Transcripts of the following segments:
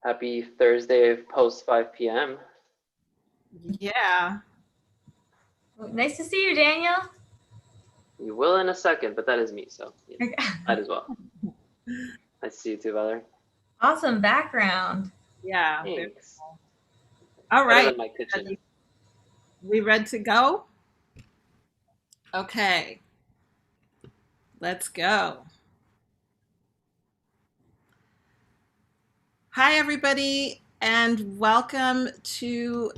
Happy Thursday post 5 p.m. Yeah. Nice to see you, Daniel. You will in a second, but that is me, so might as well. Nice to see you too, Valerie. Awesome background. Yeah. Thanks. All Better right. than my kitchen. We ready to go? Okay. Let's go. Hi, everybody, and welcome to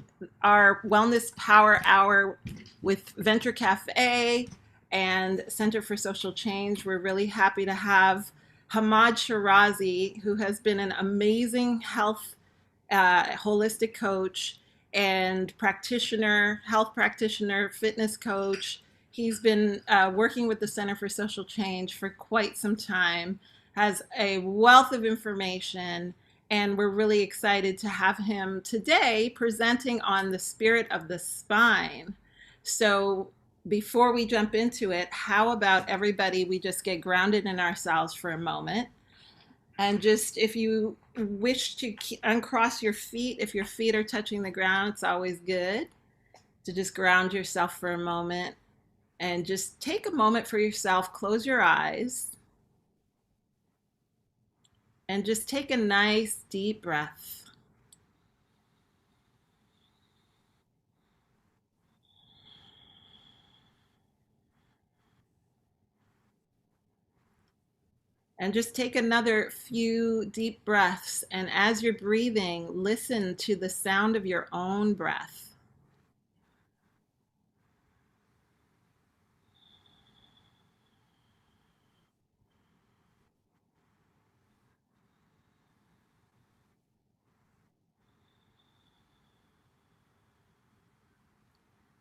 our Wellness Power Hour with Venture Cafe and Center for Social Change. We're really happy to have Hamad Shirazi, who has been an amazing health holistic coach and health practitioner, fitness coach. He's been working with the Center for Social Change for quite some time, has a wealth of information, and we're really excited to have him today presenting on the spirit of the spine. So before we jump into it, how about everybody, we just get grounded in ourselves for a moment. And just if you wish to uncross your feet, if your feet are touching the ground, it's always good to just ground yourself for a moment and just take a moment for yourself. Close your eyes and just take a nice deep breath. And just take another few deep breaths. And as you're breathing, listen to the sound of your own breath.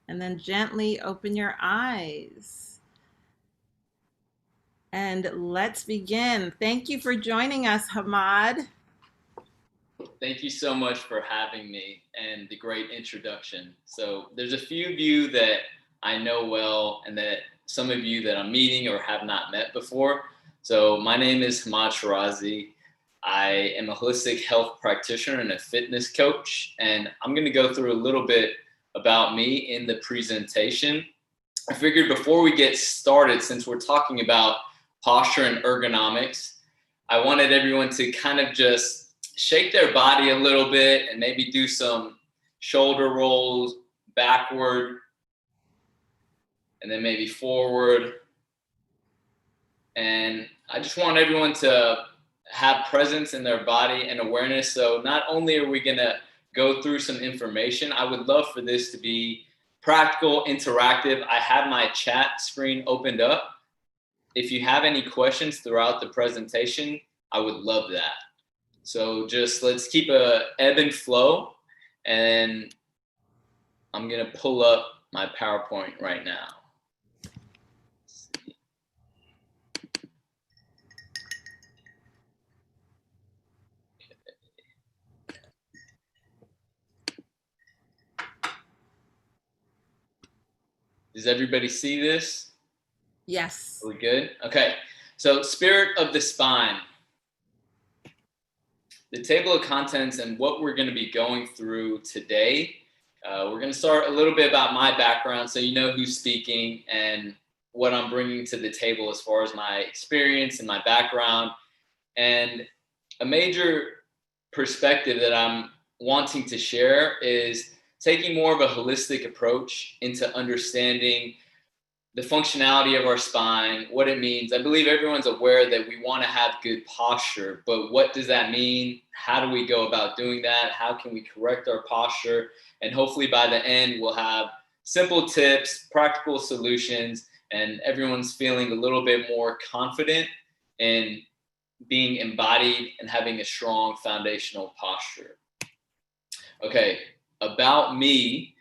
And then gently open your eyes. And let's begin. Thank you for joining us, Hamad. Thank you so much for having me and the great introduction. So there's a few of you that I know well and that some of you that I'm meeting or have not met before. So my name is Hamad Shirazi. I am a holistic health practitioner and a fitness coach, and I'm going to go through a little bit about me in the presentation. I figured before we get started, since we're talking about posture and ergonomics, I wanted everyone to kind of just shake their body a little bit and maybe do some shoulder rolls backward and then maybe forward. And I just want everyone to have presence in their body and awareness. So not only are we going to go through some information, I would love for this to be practical, interactive. I have my chat screen opened up. If you have any questions throughout the presentation, I would love that. So just let's keep a ebb and flow, and I'm gonna pull up my PowerPoint right now. Does everybody see this? Yes. Are we good? Okay, so spirit of the spine. The table of contents and what we're going to be going through today. We're going to start a little bit about my background so you know who's speaking and what I'm bringing to the table as far as my experience and my background. And a major perspective that I'm wanting to share is taking more of a holistic approach into understanding the functionality of our spine, what it means. I believe everyone's aware that we want to have good posture, but what does that mean? How do we go about doing that? How can we correct our posture? And hopefully by the end, we'll have simple tips, practical solutions, and everyone's feeling a little bit more confident in being embodied and having a strong foundational posture. Okay, about me,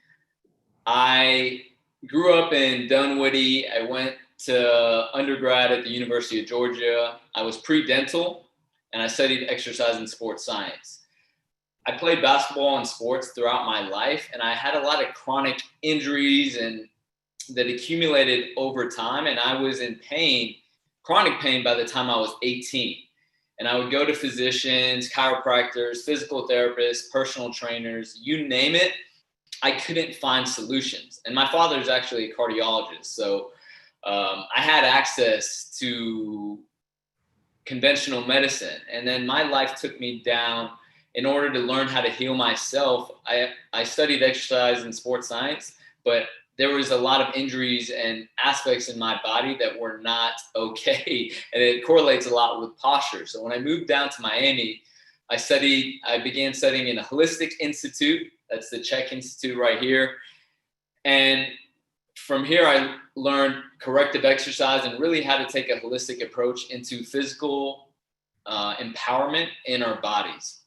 I grew up in Dunwoody. I went to undergrad at the University of Georgia. I was pre-dental and I studied exercise and sports science. I played basketball and sports throughout my life, and I had a lot of chronic injuries and that accumulated over time, and I was in pain, chronic pain by the time I was 18. And I would go to physicians, chiropractors, physical therapists, personal trainers, you name it. I couldn't find solutions. And my father is actually a cardiologist. So I had access to conventional medicine. And then my life took me down. In order to learn how to heal myself, I studied exercise and sports science, but there was a lot of injuries and aspects in my body that were not okay. And it correlates a lot with posture. So when I moved down to Miami, I began studying in a holistic institute. That's the Czech Institute right here. And from here, I learned corrective exercise and really how to take a holistic approach into physical empowerment in our bodies.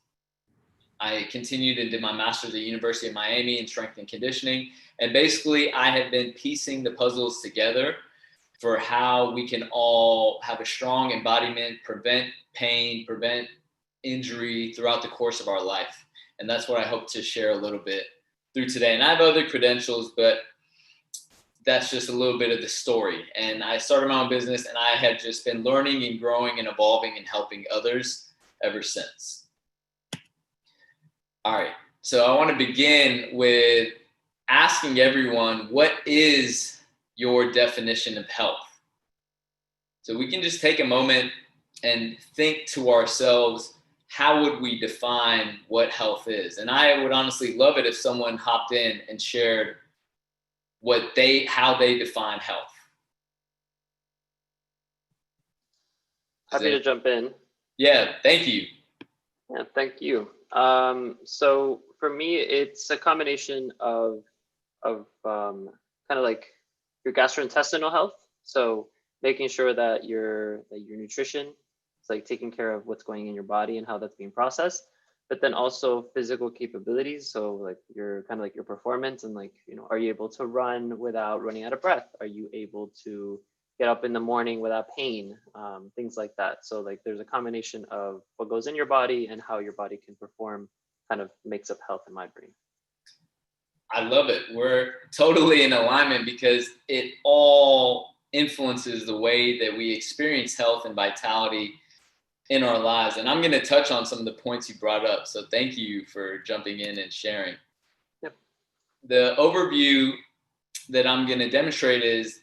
I continued and did my master's at the University of Miami in strength and conditioning. And basically, I have been piecing the puzzles together for how we can all have a strong embodiment, prevent pain, prevent injury throughout the course of our life. And that's what I hope to share a little bit through today. And I have other credentials, but that's just a little bit of the story. And I started my own business, and I have just been learning and growing and evolving and helping others ever since. All right, so I want to begin with asking everyone, what is your definition of health? So we can just take a moment and think to ourselves, how would we define what health is? And I would honestly love it if someone hopped in and shared how they define health. Happy to jump in. Yeah, thank you. Yeah, thank you. So for me, it's a combination of kind of like your gastrointestinal health. So making sure that your nutrition is like taking care of what's going in your body and how that's being processed, but then also physical capabilities. So like your kind of like your performance and like, you know, are you able to run without running out of breath? Are you able to get up in the morning without pain? Things like that. So like there's a combination of what goes in your body and how your body can perform kind of makes up health in my brain. I love it. We're totally in alignment because it all influences the way that we experience health and vitality in our lives. And I'm going to touch on some of the points you brought up. So thank you for jumping in and sharing. Yep. The overview that I'm going to demonstrate is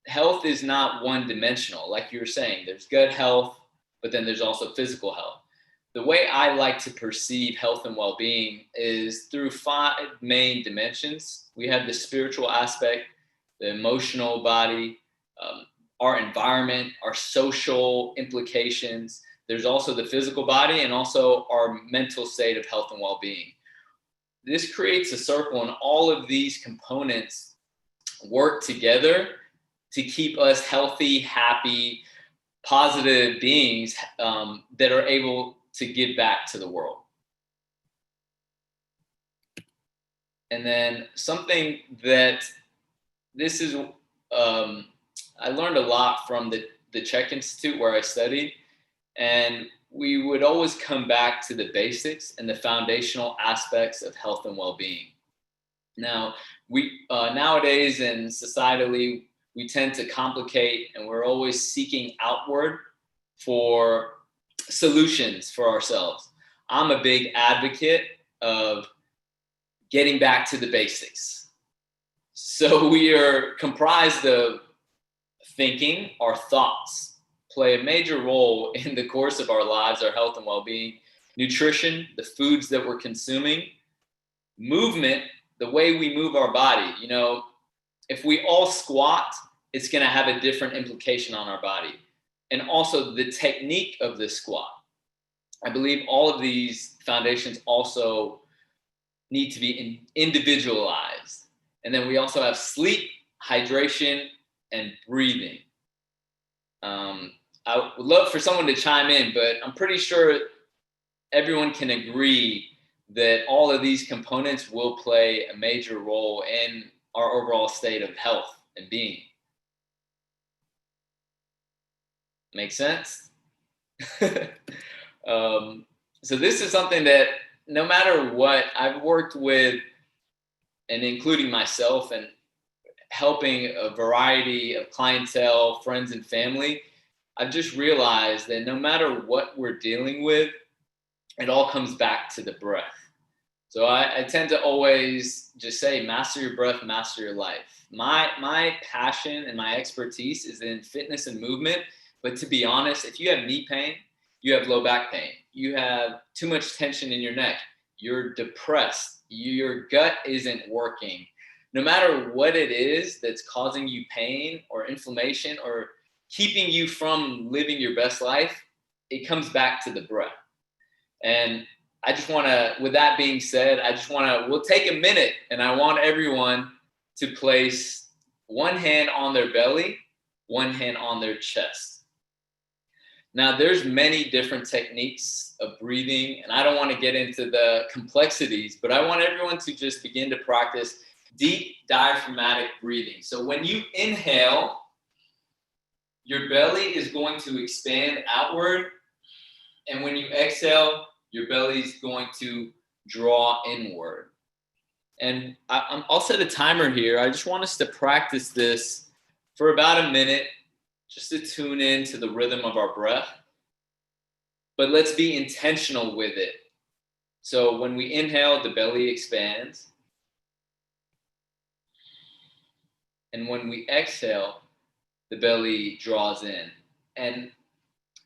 health is not one dimensional. Like you were saying, there's gut health, but then there's also physical health. The way I like to perceive health and well-being is through 5 main dimensions. We have the spiritual aspect, the emotional body, our environment, our social implications. There's also the physical body and also our mental state of health and well-being. This creates a circle, and all of these components work together to keep us healthy, happy, positive beings that are able to give back to the world. And then something that this is, I learned a lot from the Czech Institute where I studied, and we would always come back to the basics and the foundational aspects of health and well-being. Now, we nowadays and societally, we tend to complicate, and we're always seeking outward for solutions for ourselves. I'm a big advocate of getting back to the basics. So we are comprised of thinking. Our thoughts play a major role in the course of our lives, our health and well-being. Nutrition, the foods that we're consuming. Movement, the way we move our body. You know, if we all squat, it's going to have a different implication on our body. And also the technique of the squat. I believe all of these foundations also need to be individualized. And then we also have sleep, hydration, and breathing. I would love for someone to chime in, but I'm pretty sure everyone can agree that all of these components will play a major role in our overall state of health and being. Make sense? So this is something that no matter what, I've worked with, and including myself, and helping a variety of clientele, friends and family, I've just realized that no matter what we're dealing with, it all comes back to the breath. So I tend to always just say, master your breath, master your life. My passion and my expertise is in fitness and movement. But to be honest, if you have knee pain, you have low back pain, you have too much tension in your neck, you're depressed, your gut isn't working. No matter what it is that's causing you pain or inflammation or keeping you from living your best life, it comes back to the breath. And I just want to, with that being said, we'll take a minute and I want everyone to place one hand on their belly, one hand on their chest. Now, there's many different techniques of breathing, and I don't want to get into the complexities, but I want everyone to just begin to practice deep diaphragmatic breathing. So when you inhale, your belly is going to expand outward, and when you exhale, your belly is going to draw inward. And I'll set a timer here. I just want us to practice this for about a minute, just to tune in to the rhythm of our breath. But let's be intentional with it. So when we inhale, the belly expands. And when we exhale, the belly draws in. And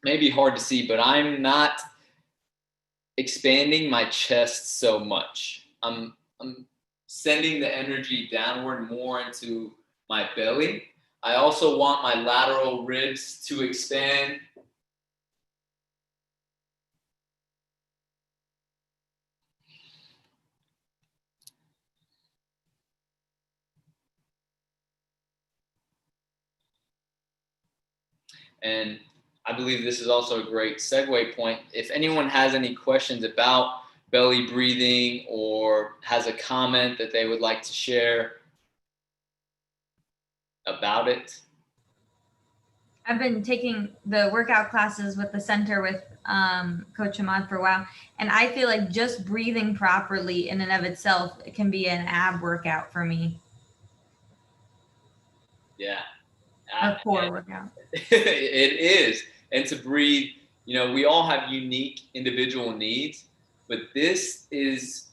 maybe hard to see, but I'm not expanding my chest so much. I'm sending the energy downward more into my belly. I also want my lateral ribs to expand. And I believe this is also a great segue point. If anyone has any questions about belly breathing or has a comment that they would like to share about it. I've been taking the workout classes with the center with Coach Ahmad for a while, and I feel like just breathing properly in and of itself, it can be an ab workout for me. Yeah. A core workout. It is. And to breathe, we all have unique individual needs, but this is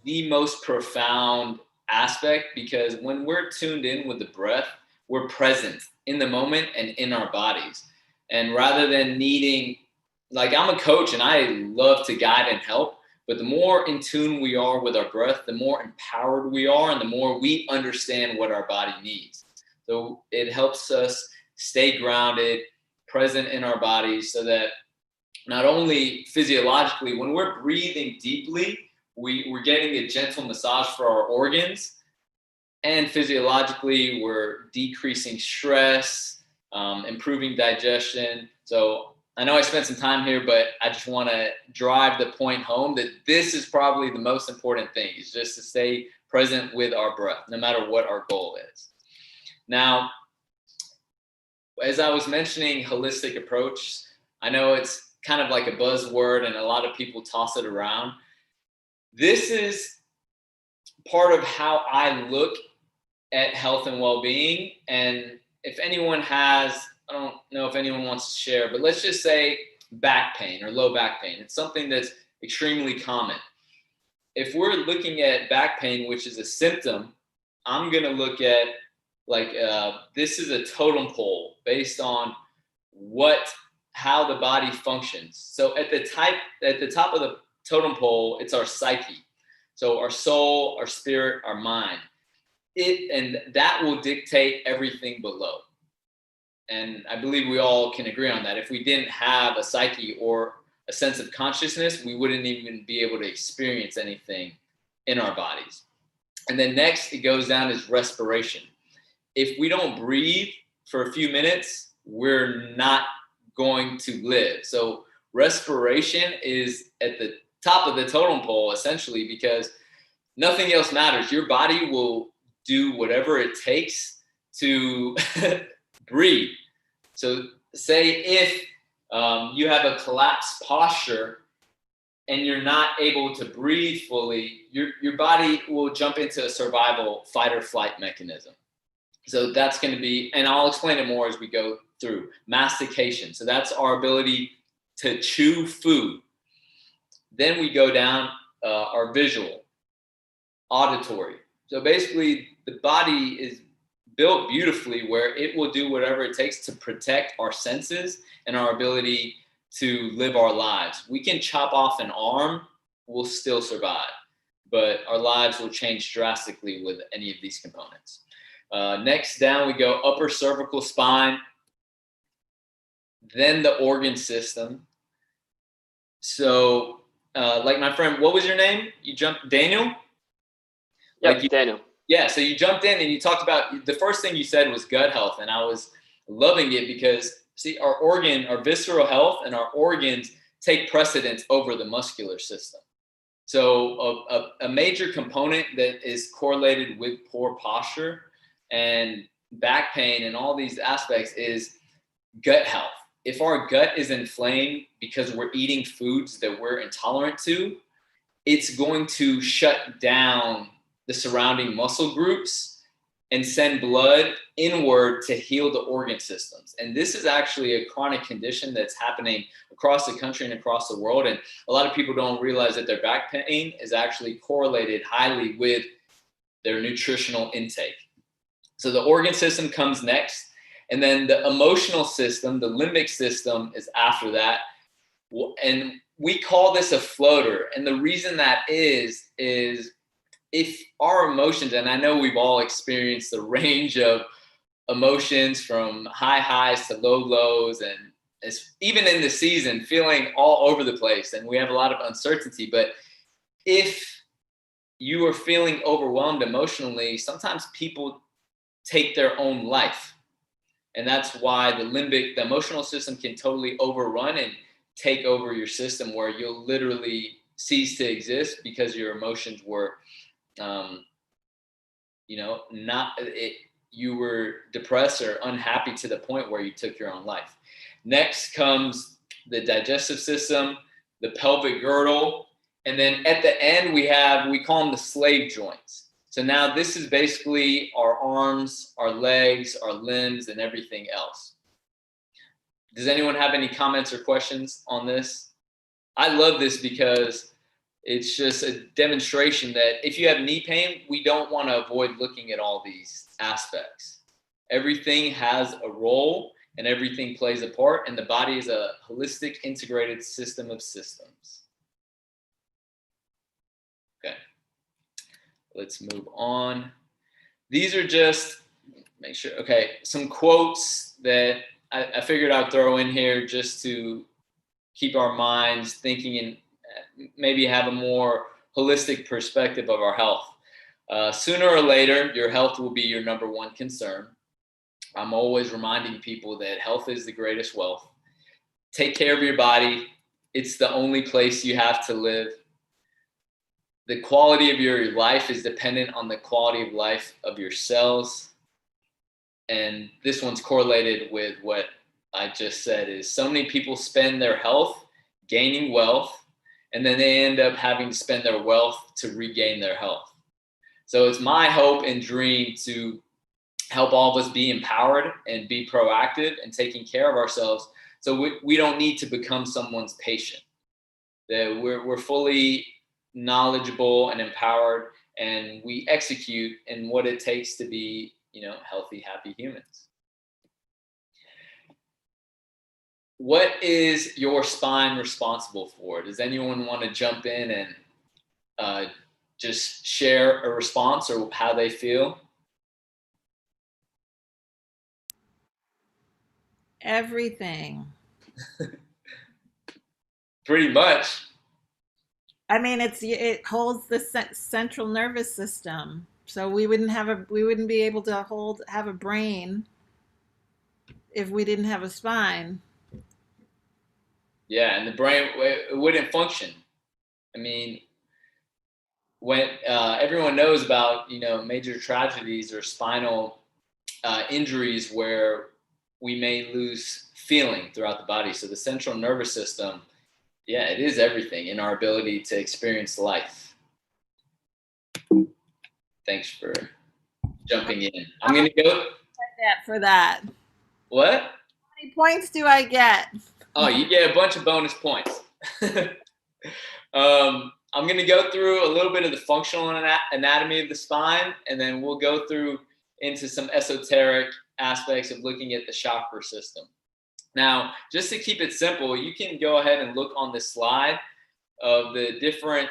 the most profound aspect, because when we're tuned in with the breath, we're present in the moment and in our bodies. And rather than needing, like, I'm a coach and I love to guide and help, but the more in tune we are with our breath, the more empowered we are and the more we understand what our body needs. So it helps us stay grounded, present in our bodies, so that not only physiologically, when we're breathing deeply, we're getting a gentle massage for our organs, and physiologically, we're decreasing stress, improving digestion. So I know I spent some time here, but I just want to drive the point home that this is probably the most important thing, is just to stay present with our breath, no matter what our goal is. Now, as I was mentioning holistic approach, I know it's kind of like a buzzword and a lot of people toss it around. This is part of how I look at health and well-being. And if anyone has, I don't know if anyone wants to share, but let's just say back pain or low back pain. It's something that's extremely common. If we're looking at back pain, which is a symptom, I'm going to look at this is a totem pole based on how the body functions. So at the top of the totem pole, it's our psyche. So our soul, our spirit, our mind. And that will dictate everything below. And I believe we all can agree on that. If we didn't have a psyche or a sense of consciousness, we wouldn't even be able to experience anything in our bodies. And then next, it goes down as respiration. If we don't breathe for a few minutes, we're not going to live. So respiration is at the top of the totem pole, essentially, because nothing else matters. Your body will do whatever it takes to breathe. So say if you have a collapsed posture and you're not able to breathe fully, your body will jump into a survival fight or flight mechanism. So that's going to be, and I'll explain it more as we go through. Mastication. So that's our ability to chew food. Then we go down our visual, auditory. So basically the body is built beautifully where it will do whatever it takes to protect our senses and our ability to live our lives. We can chop off an arm, we'll still survive, but our lives will change drastically with any of these components. Next down we go upper cervical spine, then the organ system. So like my friend, what was your name? You jumped, Daniel? Yeah, Daniel. Yeah, so you jumped in and you talked about, the first thing you said was gut health, and I was loving it because, see, our visceral health and our organs take precedence over the muscular system. So a major component that is correlated with poor posture and back pain and all these aspects is gut health. If our gut is inflamed because we're eating foods that we're intolerant to, it's going to shut down the surrounding muscle groups and send blood inward to heal the organ systems. And this is actually a chronic condition that's happening across the country and across the world. And a lot of people don't realize that their back pain is actually correlated highly with their nutritional intake. So the organ system comes next. And then the emotional system, the limbic system, is after that. And we call this a floater. And the reason that is if our emotions, and I know we've all experienced the range of emotions from high highs to low lows, and even in the season, feeling all over the place, and we have a lot of uncertainty. But if you are feeling overwhelmed emotionally, sometimes people take their own life. And that's why the emotional system can totally overrun and take over your system, where you'll literally cease to exist because your emotions were you were depressed or unhappy to the point where you took your own life. Next comes the digestive system, the pelvic girdle, and then at the end we call them the slave joints. So now this is basically our arms, our legs, our limbs, and everything else. Does anyone have any comments or questions on this? I love this because it's just a demonstration that if you have knee pain, we don't want to avoid looking at all these aspects. Everything has a role and everything plays a part, and the body is a holistic, integrated system of systems. Okay, let's move on. These are just, some quotes that I figured I'd throw in here just to keep our minds thinking and maybe have a more holistic perspective of our health. Sooner or later, your health will be your number one concern. I'm always reminding people that health is the greatest wealth. Take care of your body. It's the only place you have to live. The quality of your life is dependent on the quality of life of your cells. And this one's correlated with what I just said, is so many people spend their health gaining wealth, and then they end up having to spend their wealth to regain their health. So it's my hope and dream to help all of us be empowered and be proactive and taking care of ourselves, so we don't need to become someone's patient. That we're fully knowledgeable and empowered, and we execute in what it takes to be, healthy, happy humans. What is your spine responsible for? Does anyone want to jump in and just share a response or how they feel? Everything. Pretty much. I mean, it holds the central nervous system, so we wouldn't be able to have a brain if we didn't have a spine. Yeah, and the brain, it wouldn't function. I mean, when everyone knows about major tragedies or spinal injuries where we may lose feeling throughout the body. So the central nervous system, yeah, it is everything in our ability to experience life. Thanks for jumping in. I'm going to go. get for that? What? How many points do I get? Oh, you get a bunch of bonus points. I'm going to go through a little bit of the functional anatomy of the spine, and then we'll go through into some esoteric aspects of looking at the chakra system. Now, just to keep it simple, you can go ahead and look on this slide of the different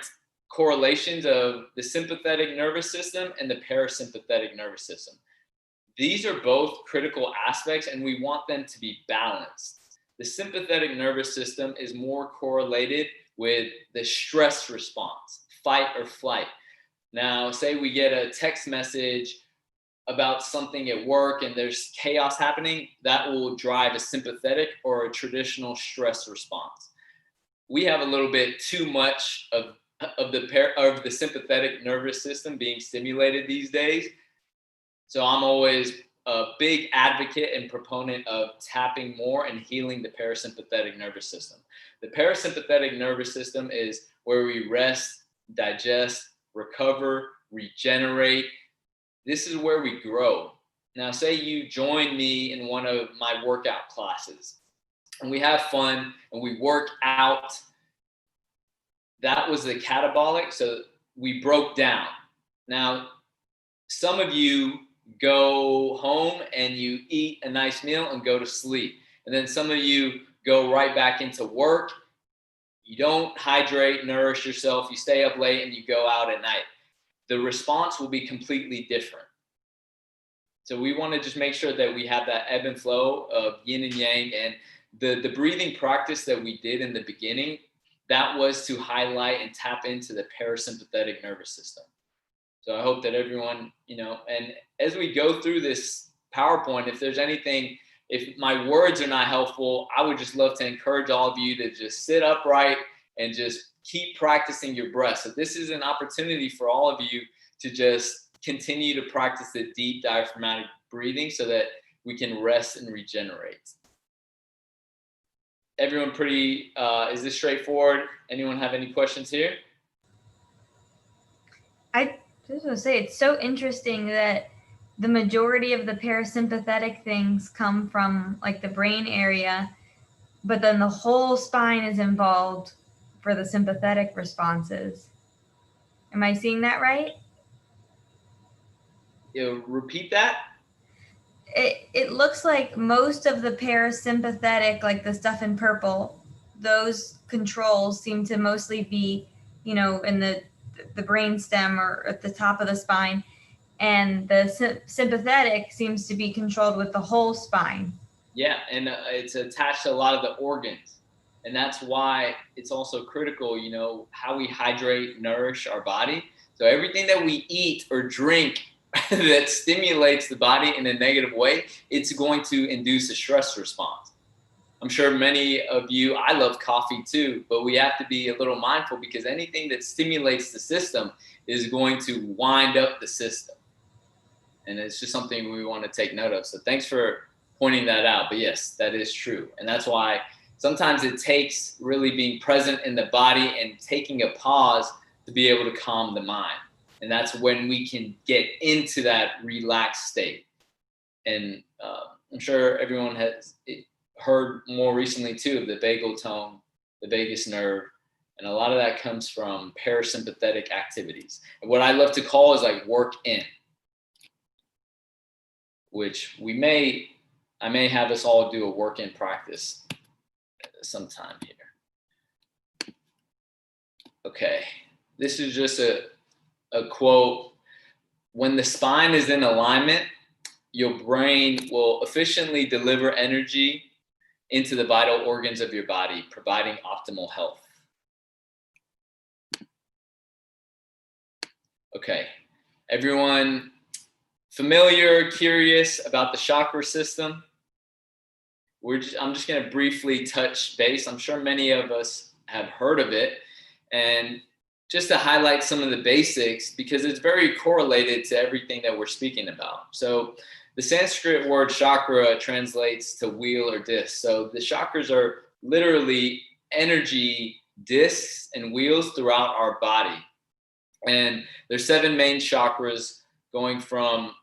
correlations of the sympathetic nervous system and the parasympathetic nervous system. These are both critical aspects, and we want them to be balanced. The sympathetic nervous system is more correlated with the stress response, fight or flight. Now, say we get a text message about something at work and there's chaos happening, that will drive a sympathetic or a traditional stress response. We have a little bit too much of the sympathetic nervous system being stimulated these days. So I'm always a big advocate and proponent of tapping more and healing the parasympathetic nervous system. The parasympathetic nervous system is where we rest, digest, recover, regenerate. This is where we grow. Now, say you join me in one of my workout classes and we have fun and we work out. That was the catabolic, so we broke down. Now, some of you go home and you eat a nice meal and go to sleep. And then some of you go right back into work. You don't hydrate, nourish yourself. You stay up late and you go out at night. The response will be completely different. So we want to just make sure that we have that ebb and flow of yin and yang. And the breathing practice that we did in the beginning, that was to highlight and tap into the parasympathetic nervous system. So I hope that everyone, and as we go through this PowerPoint, if there's anything, if my words are not helpful, I would just love to encourage all of you to just sit upright and just keep practicing your breath. So this is an opportunity for all of you to just continue to practice the deep diaphragmatic breathing so that we can rest and regenerate. Everyone is this straightforward? Anyone have any questions here? I just want to say it's so interesting that the majority of the parasympathetic things come from like the brain area, but then the whole spine is involved for the sympathetic responses. Am I seeing that right? Repeat that. It looks like most of the parasympathetic, like the stuff in purple, those controls seem to mostly be, in the brain stem or at the top of the spine. And the sympathetic seems to be controlled with the whole spine. Yeah, and it's attached to a lot of the organs. And that's why it's also critical, how we hydrate, nourish our body. So everything that we eat or drink that stimulates the body in a negative way, it's going to induce a stress response. I'm sure many of you, I love coffee too, but we have to be a little mindful because anything that stimulates the system is going to wind up the system. And it's just something we want to take note of. So thanks for pointing that out. But yes, that is true. And that's why sometimes it takes really being present in the body and taking a pause to be able to calm the mind. And that's when we can get into that relaxed state. And I'm sure everyone has heard more recently too of the vagal tone, the vagus nerve, and a lot of that comes from parasympathetic activities. And what I love to call is like work in, which I may have us all do a work in practice sometime here. Okay, this is just a quote. When the spine is in alignment, your brain will efficiently deliver energy into the vital organs of your body, providing optimal health. Okay, everyone familiar, curious about the chakra system? I'm just going to briefly touch base. I'm sure many of us have heard of it. And just to highlight some of the basics, because it's very correlated to everything that we're speaking about. So the Sanskrit word chakra translates to wheel or disc. So the chakras are literally energy discs and wheels throughout our body. And there's 7 main chakras going from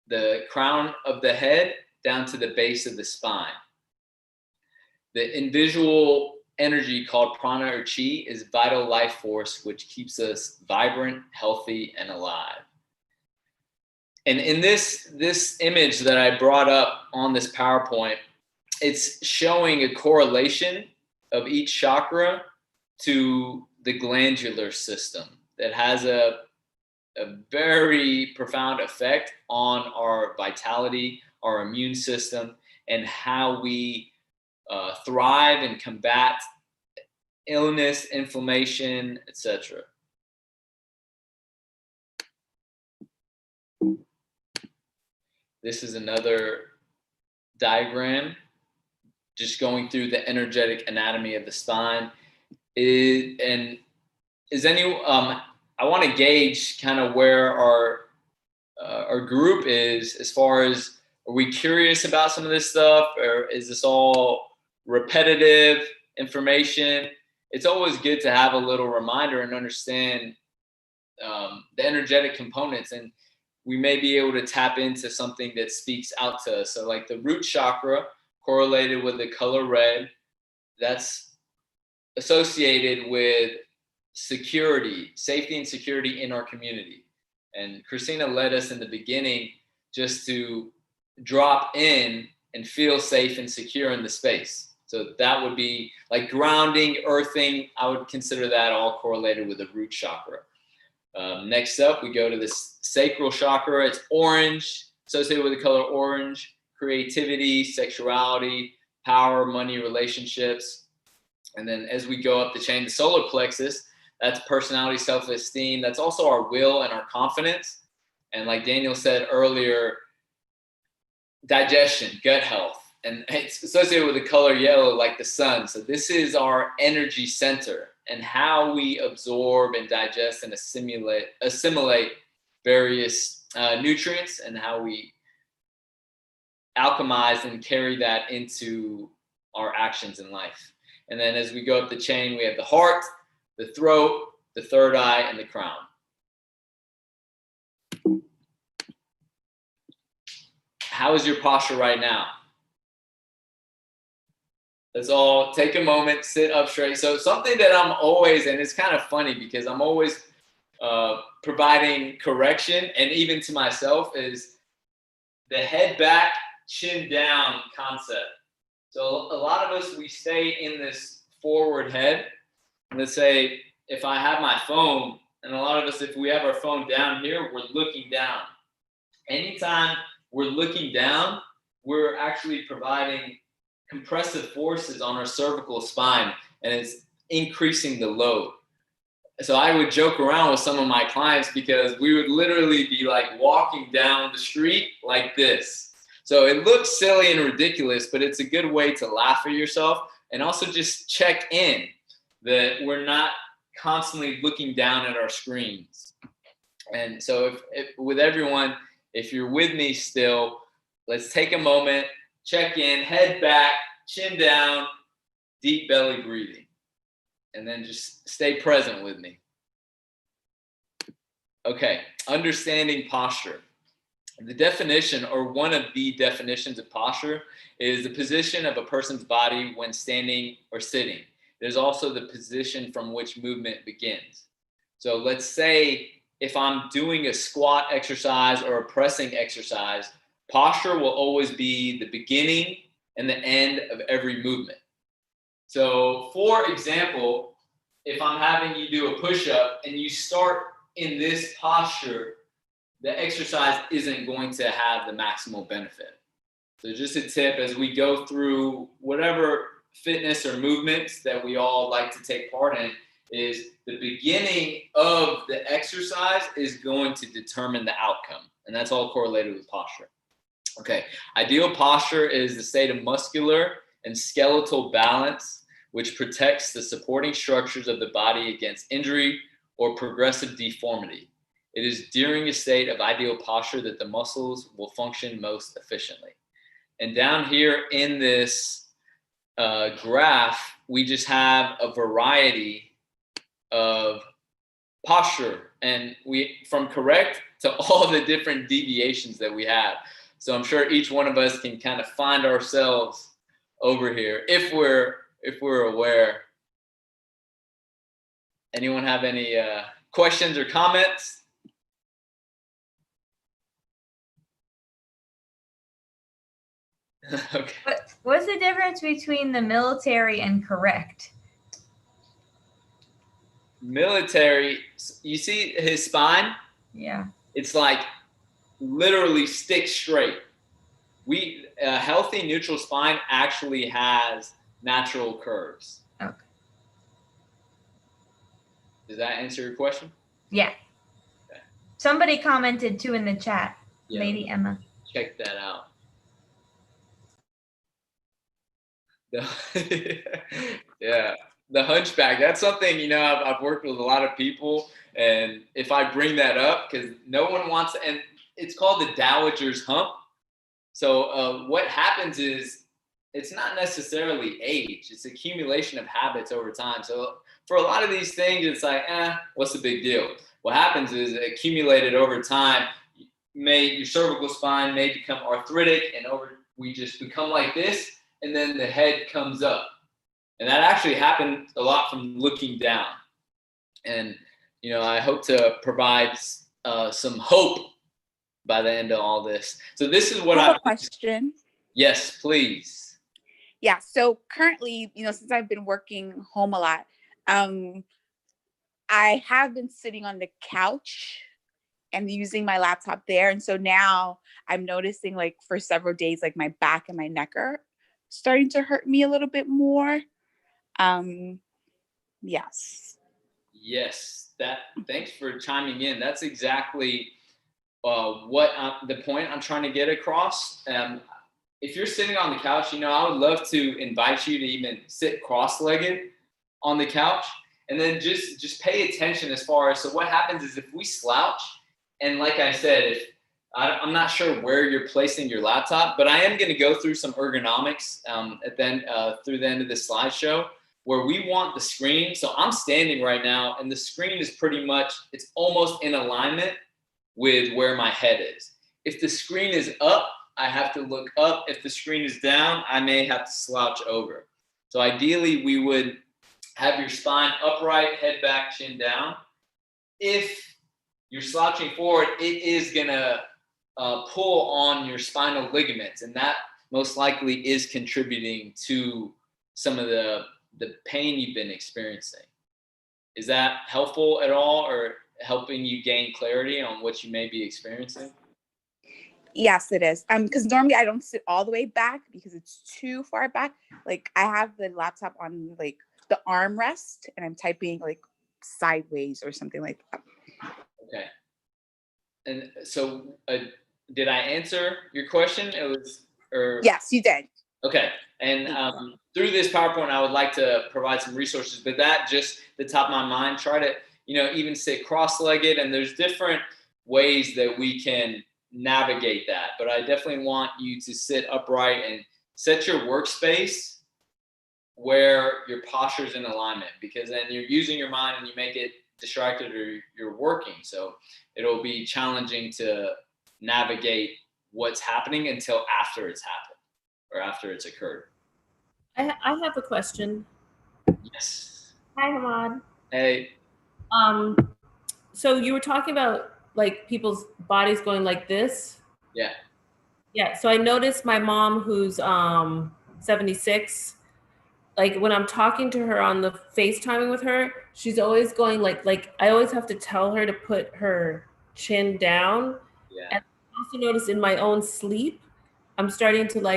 the crown of the head down to the base of the spine. The invisible energy called prana or chi is vital life force, which keeps us vibrant, healthy, and alive. And in this image that I brought up on this PowerPoint, it's showing a correlation of each chakra to the glandular system that has a very profound effect on our vitality, our immune system, and how we thrive and combat illness, inflammation, etc. This is another diagram just going through the energetic anatomy of the spine. I want to gauge kind of where our group is as far as, are we curious about some of this stuff, or is this all repetitive information? It's always good to have a little reminder and understand the energetic components, and we may be able to tap into something that speaks out to us. So like the root chakra correlated with the color red, that's associated with security, safety and security in our community. And Christina led us in the beginning just to drop in and feel safe and secure in the space. So that would be like grounding, earthing. I would consider that all correlated with the root chakra. Next up, we go to this sacral chakra. It's orange, associated with the color orange, creativity, sexuality, power, money, relationships. And then as we go up the chain, the solar plexus, that's personality, self-esteem. That's also our will and our confidence. And like Daniel said earlier, digestion, gut health. And it's associated with the color yellow, like the sun. So this is our energy center and how we absorb and digest and assimilate various nutrients, and how we alchemize and carry that into our actions in life. And then as we go up the chain, we have the heart, the throat, the third eye, and the crown. How is your posture right now? Let's all take a moment, sit up straight. So something that I'm always, and it's kind of funny because I'm always providing correction, and even to myself, is the head back, chin down concept. So a lot of us, we stay in this forward head. Let's say if I have my phone, and a lot of us, if we have our phone down here, we're looking down. Anytime we're looking down, we're actually providing compressive forces on our cervical spine, and it's increasing the load. So I would joke around with some of my clients because we would literally be like walking down the street like this. So it looks silly and ridiculous, but it's a good way to laugh at yourself and also just check in that we're not constantly looking down at our screens. And so if with everyone, if you're with me still, let's take a moment, check in, head back, chin down, deep belly breathing, and then just stay present with me. Okay, understanding posture. The definition, or one of the definitions of posture, is the position of a person's body when standing or sitting. There's also the position from which movement begins. So let's say if I'm doing a squat exercise or a pressing exercise, posture will always be the beginning and the end of every movement. So for example, if I'm having you do a push-up and you start in this posture, the exercise isn't going to have the maximal benefit. So just a tip as we go through whatever fitness or movements that we all like to take part in, is the beginning of the exercise is going to determine the outcome. And that's all correlated with posture. Okay, ideal posture is the state of muscular and skeletal balance, which protects the supporting structures of the body against injury or progressive deformity. It is during a state of ideal posture that the muscles will function most efficiently. And down here in this graph, we just have a variety of posture, and from correct to all the different deviations that we have. So I'm sure each one of us can kind of find ourselves over here if we're aware. Anyone have any questions or comments? Okay. What's the difference between the military and correct? Military, you see his spine? Yeah. It's like literally stick straight. A healthy neutral spine actually has natural curves. Okay. Does that answer your question? Yeah. Okay. Somebody commented too in the chat. Yeah, Lady Emma. check that out. Yeah, the hunchback. That's something, I've worked with a lot of people, and if I bring that up, because no one wants, and it's called the dowager's hump. So what happens is it's not necessarily age, it's accumulation of habits over time. So for a lot of these things, it's like, what's the big deal? What happens is it accumulated over time. Your cervical spine may become arthritic, and we just become like this, and then the head comes up. And that actually happened a lot from looking down. And, I hope to provide some hope by the end of all this. So this is what I have a question. Yes, please. Yeah. So currently, since I've been working home a lot, I have been sitting on the couch and using my laptop there. And so now I'm noticing, like, for several days, like my back and my neck are starting to hurt me a little bit more. Yes. Yes. Thanks for chiming in. That's exactly what the point I'm trying to get across. If you're sitting on the couch, I would love to invite you to even sit cross-legged on the couch, and then just pay attention as far as, so what happens is if we slouch, and like I said, I'm not sure where you're placing your laptop, but I am going to go through some ergonomics through the end of this slideshow, where we want the screen. So I'm standing right now, and the screen is it's almost in alignment with where my head is. If the screen is up, I have to look up. If the screen is down, I may have to slouch over. So ideally, we would have your spine upright, head back, chin down. If you're slouching forward, it is gonna pull on your spinal ligaments, and that most likely is contributing to some of the pain you've been experiencing. Is that helpful at all, or helping you gain clarity on what you may be experiencing? Yes, it is. Because normally I don't sit all the way back because it's too far back. Like, I have the laptop on, like, the armrest, and I'm typing, like, sideways or something like that. Okay. And so did I answer your question? Yes, you did. Okay. And through this PowerPoint, I would like to provide some resources, but that just the top of my mind, try to, even sit cross-legged, and there's different ways that we can navigate that. But I definitely want you to sit upright and set your workspace where your posture is in alignment, because then you're using your mind and you may get distracted, or you're working. So it'll be challenging to navigate what's happening until after it's happened or after it's occurred. I have a question. Yes. Hi, Hamad. Hey. So you were talking about, like, people's bodies going like this. Yeah. Yeah. So I noticed my mom, who's 76, like, when I'm talking to her on the FaceTiming with her, she's always going like I always have to tell her to put her chin down. Yeah. And I also noticed in my own sleep, I'm starting to,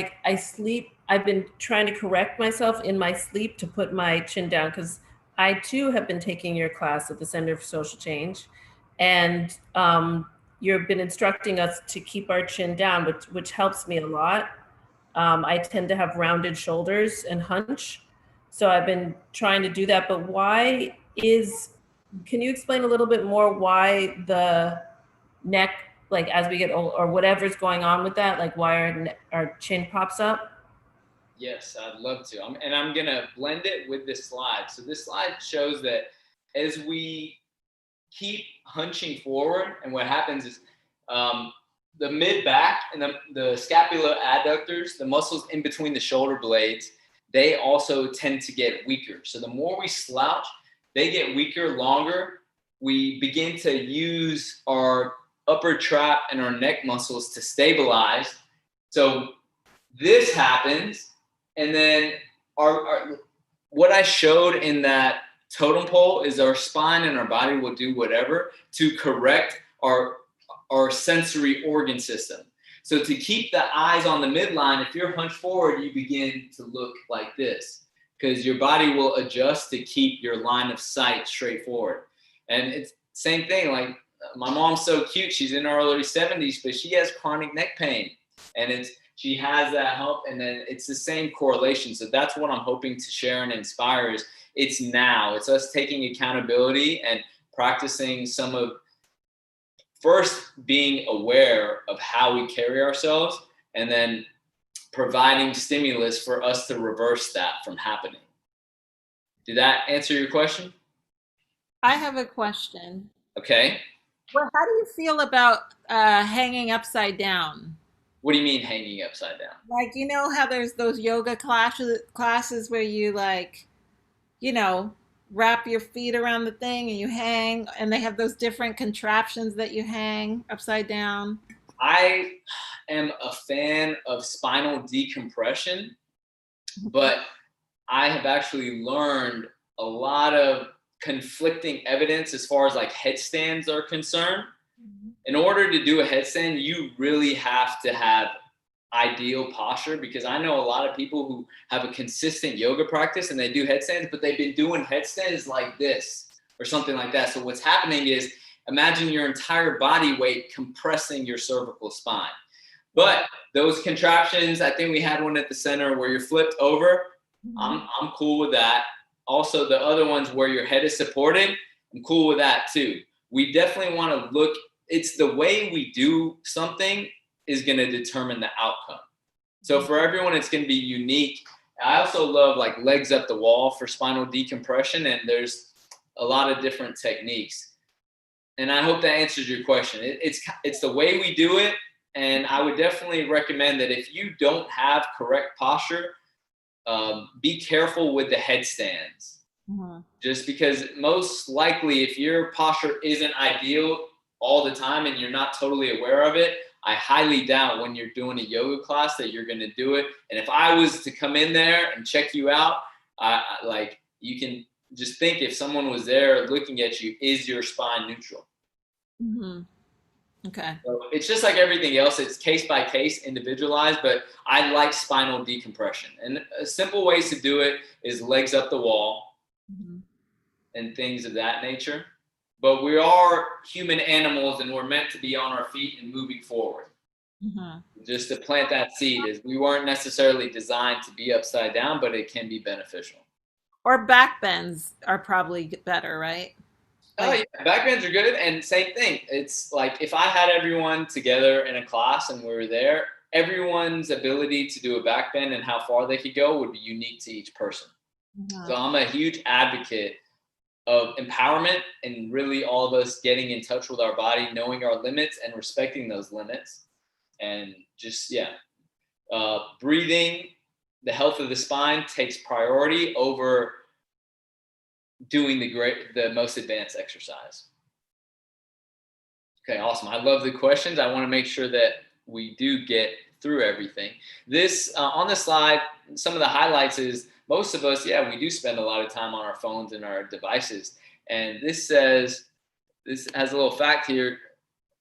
I've been trying to correct myself in my sleep to put my chin down, because I too have been taking your class at the Center for Social Change, and you've been instructing us to keep our chin down, which helps me a lot. I tend to have rounded shoulders and hunch, so I've been trying to do that. But can you explain a little bit more why the neck, like, as we get old, or whatever's going on with that, like why our chin pops up? Yes, I'd love to. And I'm going to blend it with this slide. So this slide shows that as we keep hunching forward. And what happens is the mid back and the scapular adductors, the muscles in between the shoulder blades, they also tend to get weaker. So the more we slouch, they get weaker, longer. We begin to use our upper trap and our neck muscles to stabilize. So this happens, and then our what I showed in that totem pole is our spine and our body will do whatever to correct our sensory organ system. So to keep the eyes on the midline, if you're hunched forward, you begin to look like this because your body will adjust to keep your line of sight straight forward. And it's same thing, like my mom's so cute. She's in her early 70s, but she has chronic neck pain, and she has that help. And then it's the same correlation. So that's what I'm hoping to share and inspire is it's now. It's us taking accountability and practicing some of first being aware of how we carry ourselves and then providing stimulus for us to reverse that from happening. Did that answer your question? I have a question. Okay. Well, how do you feel about hanging upside down? What do you mean hanging upside down? Like, you know how there's those yoga classes where you like, you know, wrap your feet around the thing and you hang, and they have those different contraptions that you hang upside down. I am a fan of spinal decompression, but I have actually learned a lot of conflicting evidence as far as like headstands are concerned. In order to do a headstand, you really have to have ideal posture, because I know a lot of people who have a consistent yoga practice and they do headstands, but they've been doing headstands like this or something like that. So what's happening is, imagine your entire body weight compressing your cervical spine. But those contraptions, I think we had one at the center where you're flipped over. I'm cool with that. Also, the other ones where your head is supported, I'm cool with that too. We definitely want to look, it's the way we do something is going to determine the outcome. So for everyone, it's going to be unique. I also love like legs up the wall for spinal decompression, and there's a lot of different techniques. And I hope that answers your question. It's the way we do it. And I would definitely recommend that if you don't have correct posture, be careful with the headstands. Just because most likely if your posture isn't ideal all the time and you're not totally aware of it, I highly doubt when you're doing a yoga class that you're going to do it. And if I was to come in there and check you out, like you can just think if someone was there looking at you, is your spine neutral? Okay. So it's just like everything else. It's case by case, individualized, but I like spinal decompression. And simple ways to do it is legs up the wall and things of that nature. But we are human animals and we're meant to be on our feet and moving forward. Just to plant that seed is we weren't necessarily designed to be upside down, but it can be beneficial. Or back bends are probably better, right? Oh yeah, back bends are good. And same thing. It's like if I had everyone together in a class and we were there, everyone's ability to do a back bend and how far they could go would be unique to each person. So I'm a huge advocate of empowerment and really all of us getting in touch with our body, knowing our limits and respecting those limits. And just, breathing, the health of the spine takes priority over doing the most advanced exercise. Okay, awesome. I love the questions. I want to make sure that we do get through everything. This on the slide, some of the highlights is most of us, we do spend a lot of time on our phones and our devices. And this has a little fact here,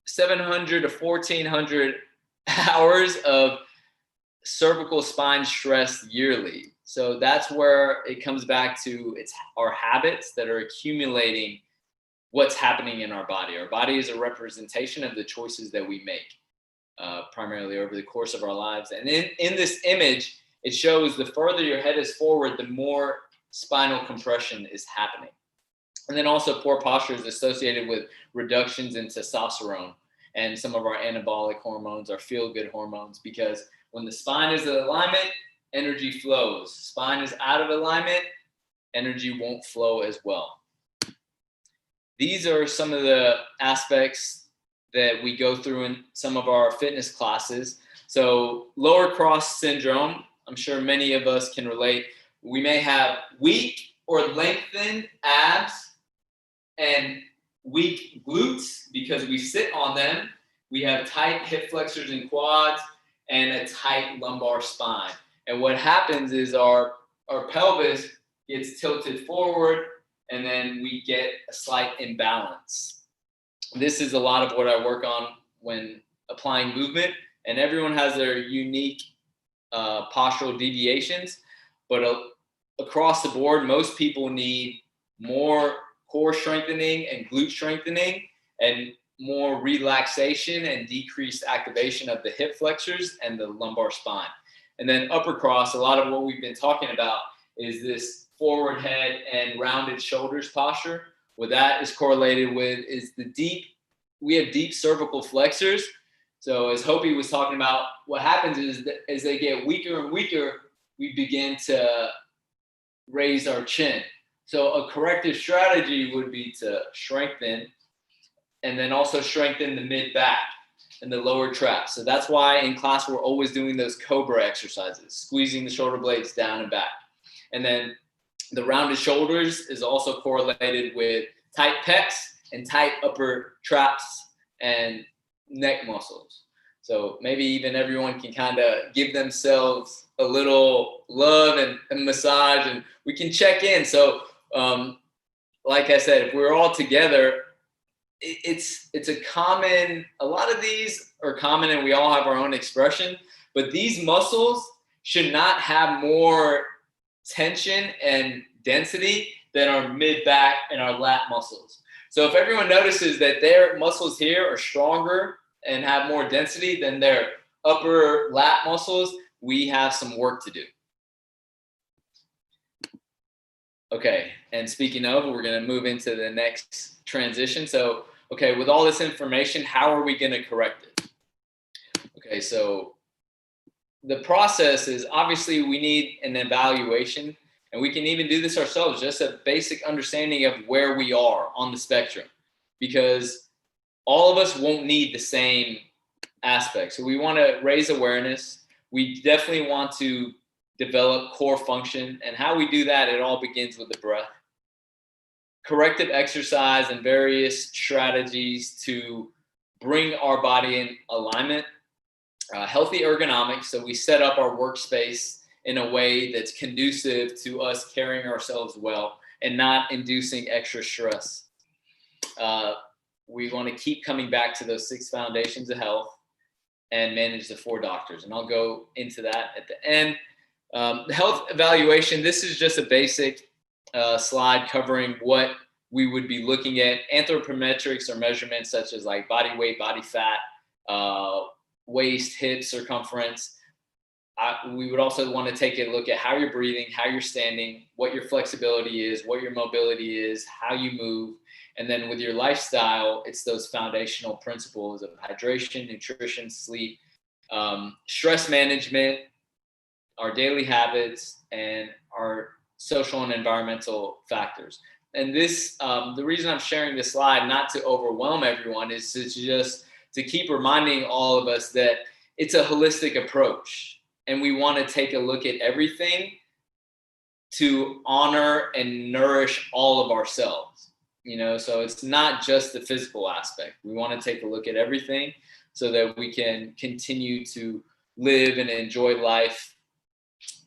700 to 1,400 hours of cervical spine stress yearly. So that's where it comes back to, it's our habits that are accumulating what's happening in our body. Our body is a representation of the choices that we make, primarily over the course of our lives. And in this image, it shows the further your head is forward, the more spinal compression is happening. And then also poor posture is associated with reductions in testosterone and some of our anabolic hormones, our feel-good hormones, because when the spine is in alignment, energy flows. Spine is out of alignment, energy won't flow as well. these are some of the aspects that we go through in some of our fitness classes. So lower cross syndrome, I'm sure many of us can relate. We may have weak or lengthened abs and weak glutes because we sit on them. We have tight hip flexors and quads and a tight lumbar spine. And what happens is our pelvis gets tilted forward, and then we get a slight imbalance. This is a lot of what I work on when applying movement, and everyone has their unique postural deviations, but across the board, most people need more core strengthening and glute strengthening and more relaxation and decreased activation of the hip flexors and the lumbar spine. And then upper cross, a lot of what we've been talking about is this forward head and rounded shoulders posture. What that is correlated with is we have deep cervical flexors. So as Hopi was talking about, what happens is that as they get weaker and weaker, we begin to raise our chin. So a corrective strategy would be to strengthen and then also strengthen the mid back and the lower traps. So that's why in class we're always doing those cobra exercises, squeezing the shoulder blades down and back. And then the rounded shoulders is also correlated with tight pecs and tight upper traps and neck muscles. So maybe even everyone can kind of give themselves a little love and massage, and we can check in. So like I said, if we're all together, it's a lot of these are common and we all have our own expression, but these muscles should not have more tension and density than our mid back and our lat muscles. So if everyone notices that their muscles here are stronger and have more density than their upper lat muscles, we have some work to do. Okay, and speaking of, we're going to move into the next transition. So, okay, with all this information, how are we going to correct it? Okay, so the process is obviously we need an evaluation, and we can even do this ourselves, just a basic understanding of where we are on the spectrum, because all of us won't need the same aspects. So we want to raise awareness. We definitely want to develop core function, and how we do that, it all begins with the breath. Corrective exercise and various strategies to bring our body in alignment. Healthy ergonomics, so we set up our workspace in a way that's conducive to us carrying ourselves well and not inducing extra stress. We want to keep coming back to those 6 foundations of health and manage the 4 doctors. And I'll go into that at the end. The health evaluation, this is just a basic slide covering what we would be looking at. Anthropometrics are measurements such as like body weight, body fat, waist, hip circumference. We would also want to take a look at how you're breathing, how you're standing, what your flexibility is, what your mobility is, how you move. And then with your lifestyle, it's those foundational principles of hydration, nutrition, sleep, stress management, our daily habits, and our social and environmental factors. And this, the reason I'm sharing this slide, not to overwhelm everyone, is to keep reminding all of us that it's a holistic approach. And we want to take a look at everything to honor and nourish all of ourselves. You know, so it's not just the physical aspect. We want to take a look at everything so that we can continue to live and enjoy life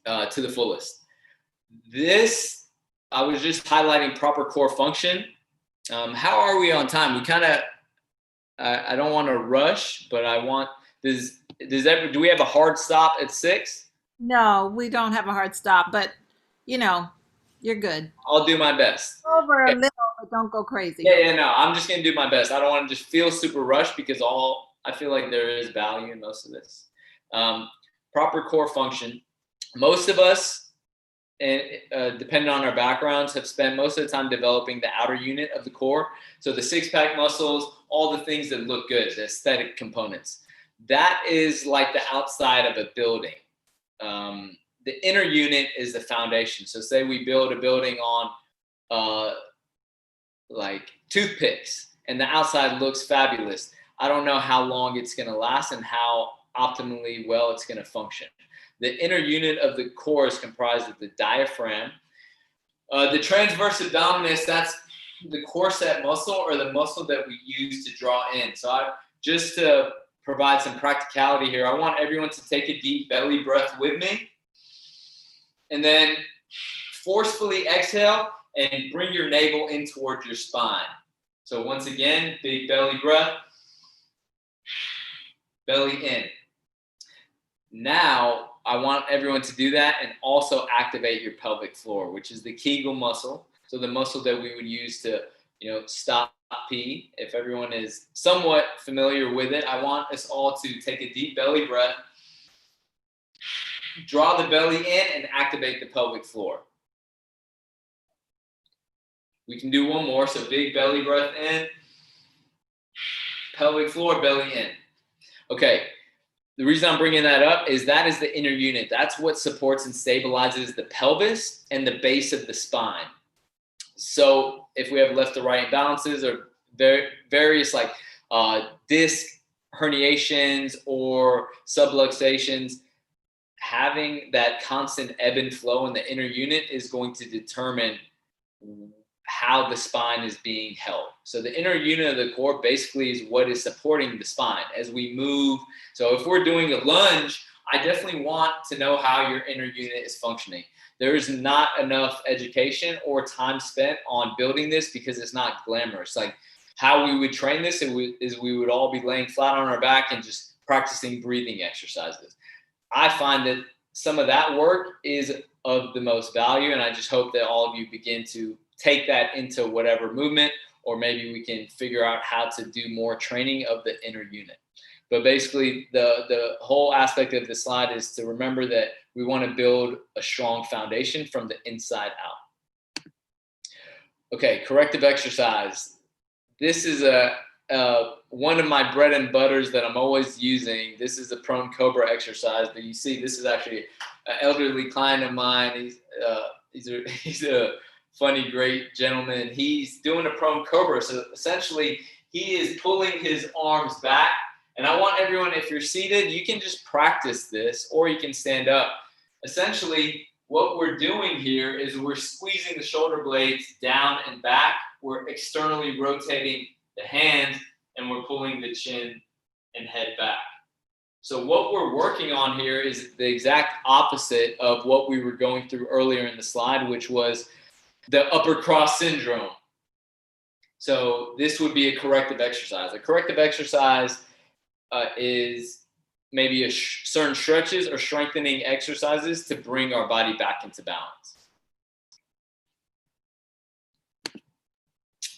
to the fullest. This, I was just highlighting proper core function. How are we on time? We kind of, I don't want to rush, but I want, do we have a hard stop at 6? No, we don't have a hard stop, but you know, you're good. I'll do my best. Over a little, but don't go crazy. Yeah, no, I'm just going to do my best. I don't want to just feel super rushed because I feel like there is value in most of this. Proper core function. Most of us, and depending on our backgrounds, have spent most of the time developing the outer unit of the core. So the 6-pack muscles, all the things that look good, the aesthetic components. That is like the outside of a building. The inner unit is the foundation. So say we build a building on like toothpicks and the outside looks fabulous, I don't know how long it's going to last and how optimally well it's going to function. The inner unit of the core is comprised of the diaphragm. The transverse abdominis, that's the core set muscle, or the muscle that we use to draw in. So just to provide some practicality here, I want everyone to take a deep belly breath with me. And then forcefully exhale and bring your navel in towards your spine. So once again, big belly breath, belly in. Now, I want everyone to do that and also activate your pelvic floor, which is the Kegel muscle. So the muscle that we would use to, stop pee. If everyone is somewhat familiar with it, I want us all to take a deep belly breath, draw the belly in, and activate the pelvic floor. We can do one more. So big belly breath in, pelvic floor, belly in. Okay. The reason I'm bringing that up is that is the inner unit. That's what supports and stabilizes the pelvis and the base of the spine. So if we have left to right imbalances or various like disc herniations or subluxations, having that constant ebb and flow in the inner unit is going to determine how the spine is being held. So the inner unit of the core basically is what is supporting the spine as we move. So if we're doing a lunge, I definitely want to know how your inner unit is functioning. There is not enough education or time spent on building this because it's not glamorous. Like how we would train this is we would all be laying flat on our back and just practicing breathing exercises. I find that some of that work is of the most value, and I just hope that all of you begin to take that into whatever movement, or maybe we can figure out how to do more training of the inner unit. But basically, the whole aspect of the slide is to remember that we want to build a strong foundation from the inside out. Okay, corrective exercise. This is one of my bread and butters that I'm always using. This is a prone cobra exercise. But you see, this is actually an elderly client of mine. He's a funny, great gentleman. He's doing a prone cobra. So essentially, he is pulling his arms back. And I want everyone, if you're seated, you can just practice this, or you can stand up. Essentially, what we're doing here is we're squeezing the shoulder blades down and back. We're externally rotating the hands, and we're pulling the chin and head back. So what we're working on here is the exact opposite of what we were going through earlier in the slide, which was the upper cross syndrome. So this would be a corrective exercise. A corrective exercise is maybe certain stretches or strengthening exercises to bring our body back into balance.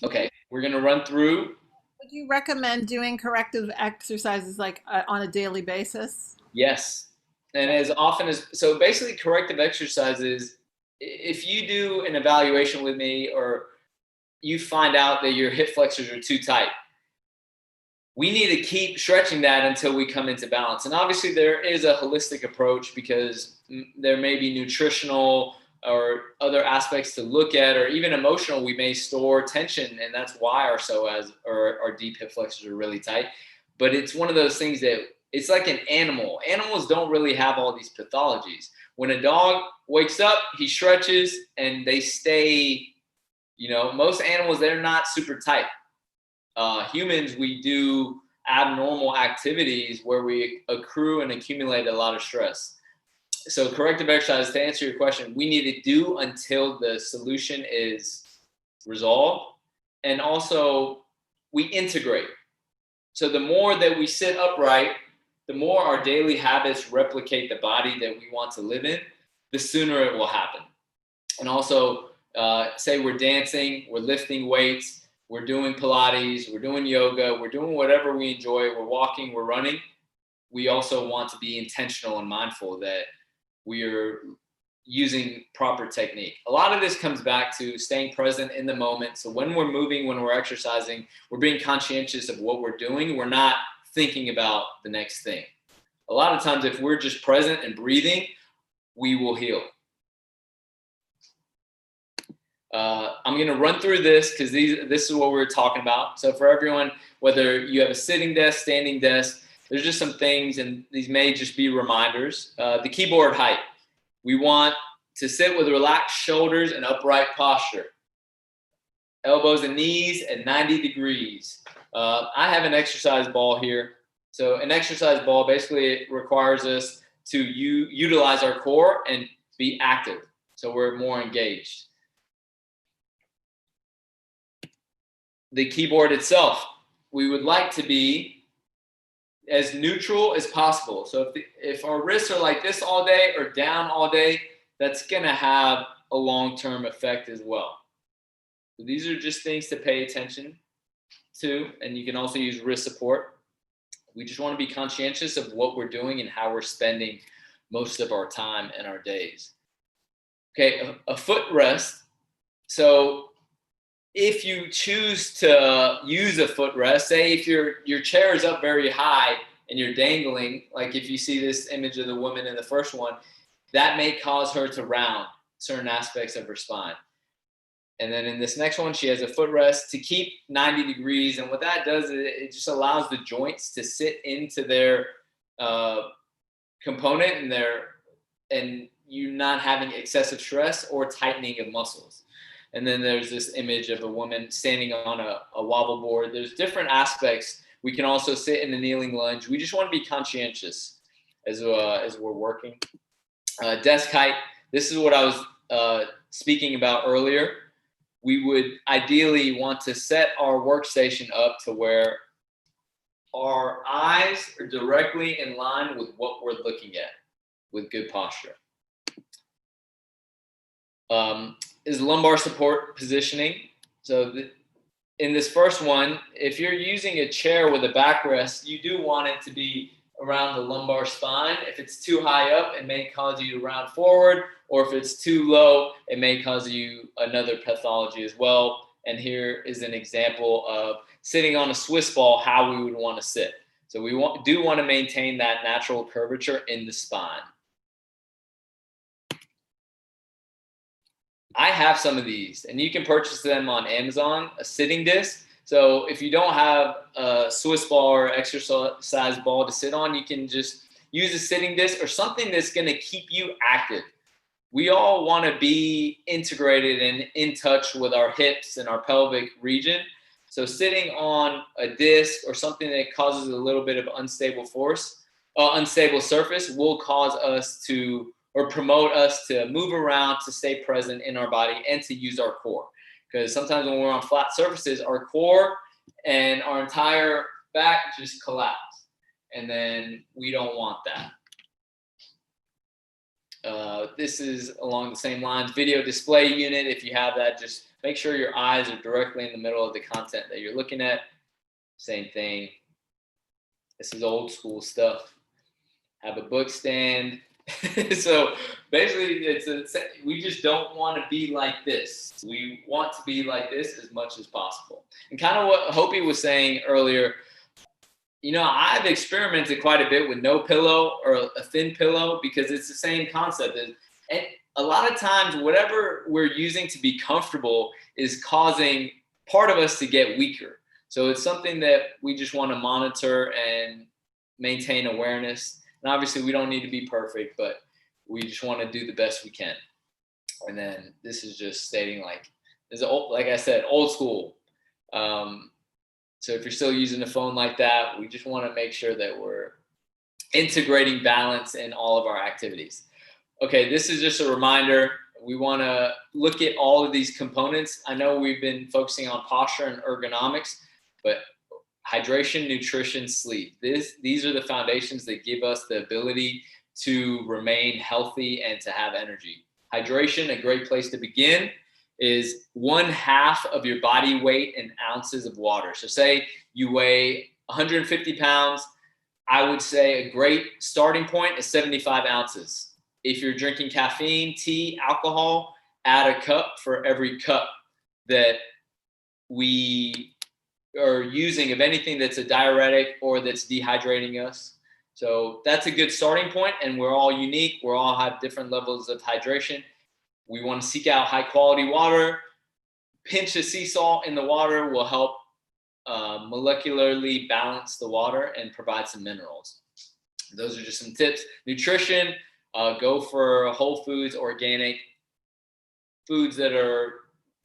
Okay, we're going to run through. Would you recommend doing corrective exercises like on a daily basis? Yes. And as often as, so basically corrective exercises, if you do an evaluation with me or you find out that your hip flexors are too tight, we need to keep stretching that until we come into balance. And obviously there is a holistic approach because there may be nutritional or other aspects to look at, or even emotional. We may store tension, and that's why our deep hip flexors are really tight. But it's one of those things that it's like an animal. Animals don't really have all these pathologies. When a dog wakes up, he stretches and they stay, most animals, they're not super tight. Humans, we do abnormal activities where we accrue and accumulate a lot of stress. So corrective exercise, to answer your question, we need to do until the solution is resolved. And also we integrate. So the more that we sit upright, the more our daily habits replicate the body that we want to live in, the sooner it will happen. And also say we're dancing, we're lifting weights, we're doing Pilates, we're doing yoga, we're doing whatever we enjoy, we're walking, we're running. We also want to be intentional and mindful that we are using proper technique. A lot of this comes back to staying present in the moment. So when we're moving, when we're exercising, we're being conscientious of what we're doing. We're not thinking about the next thing. A lot of times, if we're just present and breathing, we will heal. I'm going to run through this because this is what we're talking about. So for everyone, whether you have a sitting desk, standing desk, there's just some things, and these may just be reminders. The keyboard height. We want to sit with relaxed shoulders and upright posture. Elbows and knees at 90 degrees. I have an exercise ball here. So an exercise ball basically requires us to utilize our core and be active. So we're more engaged. The keyboard itself, we would like to be as neutral as possible. So if our wrists are like this all day or down all day, that's gonna have a long-term effect as well. So these are just things to pay attention to, and you can also use wrist support. We just wanna be conscientious of what we're doing and how we're spending most of our time and our days. Okay, a footrest. So if you choose to use a footrest, say if your chair is up very high and you're dangling, like if you see this image of the woman in the first one, that may cause her to round certain aspects of her spine. And then in this next one, she has a footrest to keep 90 degrees. And what that does is it just allows the joints to sit into their component and you not having excessive stress or tightening of muscles. And then there's this image of a woman standing on a wobble board. There's different aspects. We can also sit in a kneeling lunge. We just want to be conscientious as we're working. Desk height. This is what I was speaking about earlier. We would ideally want to set our workstation up to where our eyes are directly in line with what we're looking at with good posture. Is lumbar support positioning. So in this first one, if you're using a chair with a backrest, you do want it to be around the lumbar spine. If it's too high up, it may cause you to round forward, or if it's too low, it may cause you another pathology as well. And here is an example of sitting on a Swiss ball, how we would want to sit. So we do want to maintain that natural curvature in the spine. I have some of these, and you can purchase them on Amazon, a sitting disc. So if you don't have a Swiss ball or exercise ball to sit on, you can just use a sitting disc or something that's going to keep you active. We all want to be integrated and in touch with our hips and our pelvic region. So sitting on a disc or something that causes a little bit of unstable surface will cause us to, or promote us to move around, to stay present in our body and to use our core. Because sometimes when we're on flat surfaces, our core and our entire back just collapse. And then we don't want that. This is along the same lines. Video display unit, if you have that, just make sure your eyes are directly in the middle of the content that you're looking at. Same thing. This is old school stuff. Have a book stand. So basically, we just don't want to be like this. We want to be like this as much as possible. And kind of what Hopi was saying earlier, you know, I've experimented quite a bit with no pillow or a thin pillow because it's the same concept. And a lot of times, whatever we're using to be comfortable is causing part of us to get weaker. So it's something that we just want to monitor and maintain awareness. And obviously we don't need to be perfect, but we just want to do the best we can. And then this is just stating like I said, old school. So if you're still using a phone like that, we just want to make sure that we're integrating balance in all of our activities. Okay, this is just a reminder. We want to look at all of these components. I know we've been focusing on posture and ergonomics, but hydration, nutrition, sleep. These are the foundations that give us the ability to remain healthy and to have energy. Hydration, a great place to begin, is 1/2 of your body weight in ounces of water. So say you weigh 150 pounds, I would say a great starting point is 75 ounces. If you're drinking caffeine, tea, alcohol, add a cup for every cup that we are using of anything that's a diuretic or that's dehydrating us. So that's a good starting point, and we're all unique. We all have different levels of hydration. We want to seek out high quality water. pinch of sea salt in the water will help molecularly balance the water and provide some minerals. Those are just some tips. Nutrition, go for whole foods, organic foods that are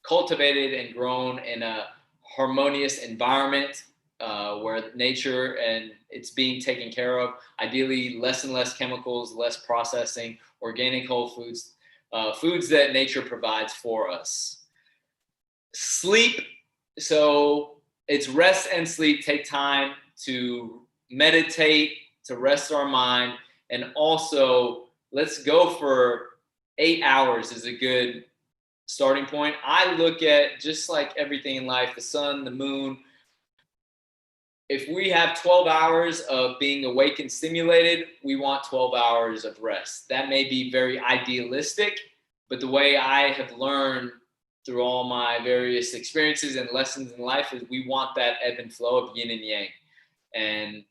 cultivated and grown in a harmonious environment where nature and it's being taken care of. Ideally, less and less chemicals, less processing, organic whole foods, foods that nature provides for us. Sleep. So it's rest and sleep. Take time to meditate, to rest our mind, and also let's go for 8 hours is a good starting point. I look at, just like everything in life, the sun, the moon. If we have 12 hours of being awake and stimulated, we want 12 hours of rest. That may be very idealistic, but the way I have learned through all my various experiences and lessons in life is we want that ebb and flow of yin and yang. And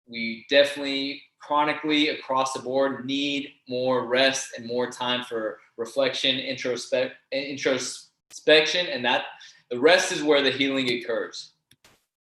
we definitely chronically across the board need more rest and more time for reflection, introspection, and that the rest is where the healing occurs.